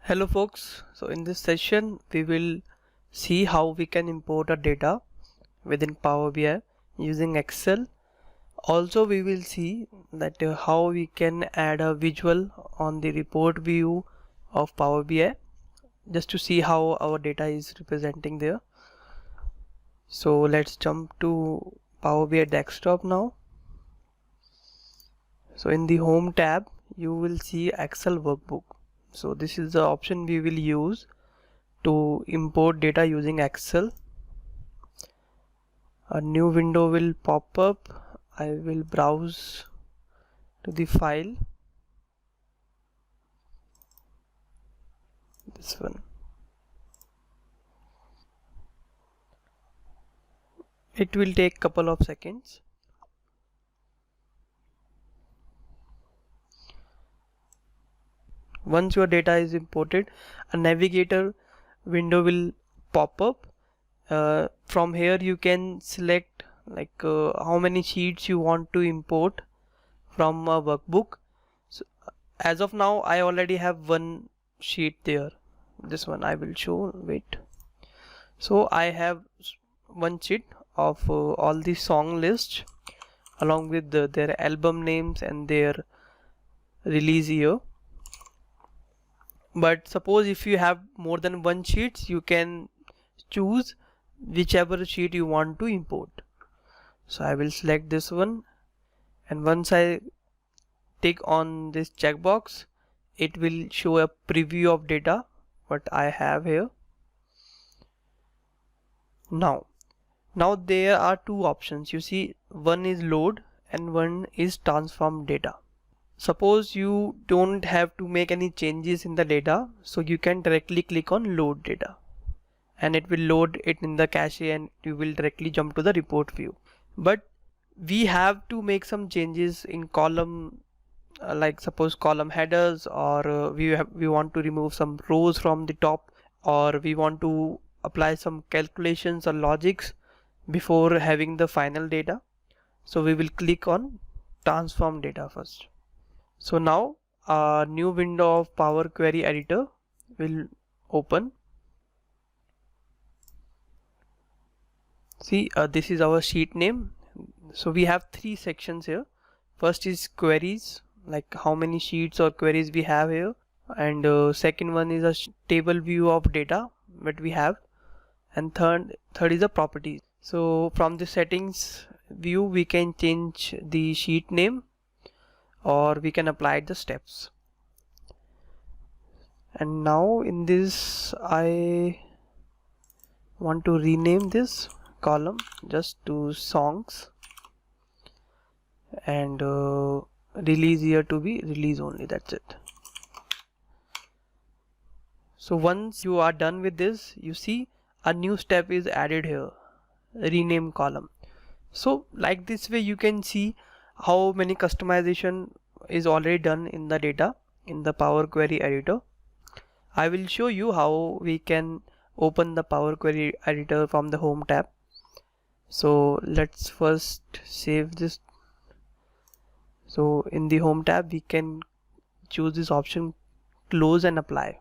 Hello folks, so in this session we will see how we can import a data within Power BI using Excel. Also we will see that how we can add a visual on the report view of Power BI just to see how our data is representing there. So let's jump to Power BI desktop now. So in the home tab you will see Excel workbook. So this is the option we will use to import data using Excel. A new window will pop up. I will browse to the file, this one. It will take couple of seconds. Once your data is imported, a navigator window will pop up. From here you can select how many sheets you want to import from a workbook. So as of now I already have one sheet there. This one I will show, wait. So I have one sheet of all the song list along with their album names and their release year. But suppose if you have more than one sheet, you can choose whichever sheet you want to import. So I will select this one, and once I tick on this checkbox, it will show a preview of data what I have here. Now there are two options. You see, one is load and one is transform data. Suppose you don't have to make any changes in the data, so you can directly click on load data and it will load it in the cache and you will directly jump to the report view. But we have to make some changes in column, like suppose column headers, or we want to remove some rows from the top, or we want to apply some calculations or logics before having the final data. So we will click on transform data first. So now a new window of Power Query Editor will open. See, this is our sheet name. So we have three sections here. First is queries, like how many sheets or queries we have here, and second one is a table view of data that we have, and third is the properties. So from the settings view we can change the sheet name or we can apply the steps. And now in this I want to rename this column just to songs, and release year to be release only, that's it. So once you are done with this, you see a new step is added here, rename column. So like this way you can see how many customization is already done in the data in the Power Query Editor. I will show you how we can open the Power Query Editor from the home tab. So let's first save this. So in the home tab we can choose this option, close and apply.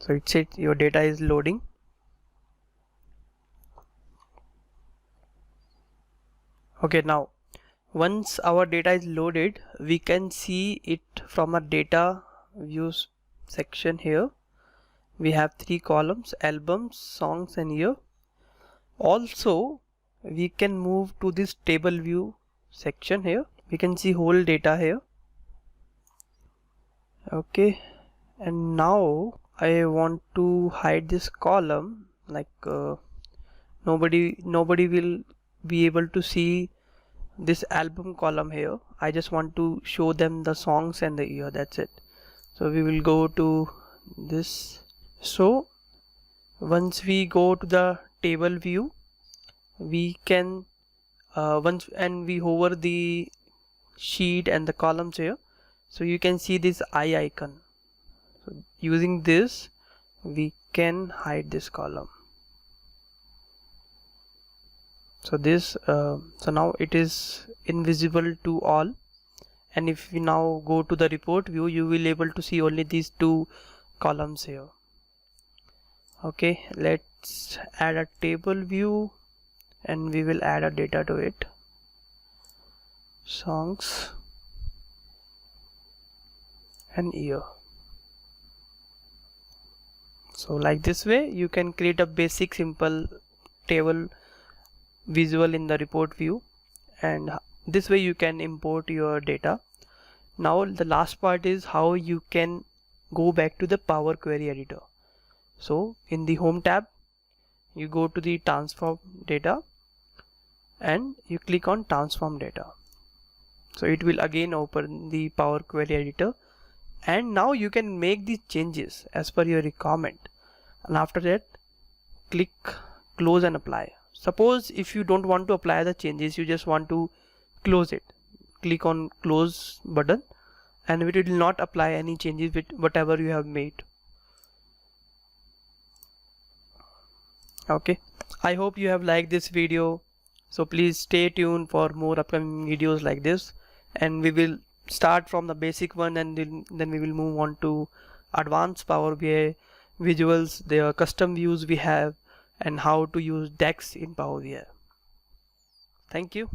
So it said your data is loading. Okay, now once our data is loaded, we can see it from a data views section here. We have three columns, albums, songs and year. Also we can move to this table view section here. We can see whole data here. Okay, and now I want to hide this column, like nobody will be able to see this album column here. I just want to show them the songs and the year, that's it. So we will go to this. So once we go to the table view, we can once and we hover the sheet and the columns here, so you can see this eye icon. So using this we can hide this column. So this so now it is invisible to all, and if we now go to the report view, you will able to see only these two columns here. Okay, let's add a table view and we will add a data to it. Songs and year. So like this way you can create a basic simple table visual in the report view, and this way you can import your data. Now the last part is how you can go back to the Power Query editor. So in the home tab you go to the transform data and you click on transform data. So it will again open the Power Query editor, and now you can make these changes as per your requirement, and after that click close and apply. Suppose if you don't want to apply the changes, you just want to close it, click on close button and it will not apply any changes with whatever you have made. Okay, I hope you have liked this video, so please stay tuned for more upcoming videos like this, and we will start from the basic one and then we will move on to advanced Power BI visuals, the custom views we have, and how to use DAX in Power BI. Thank you.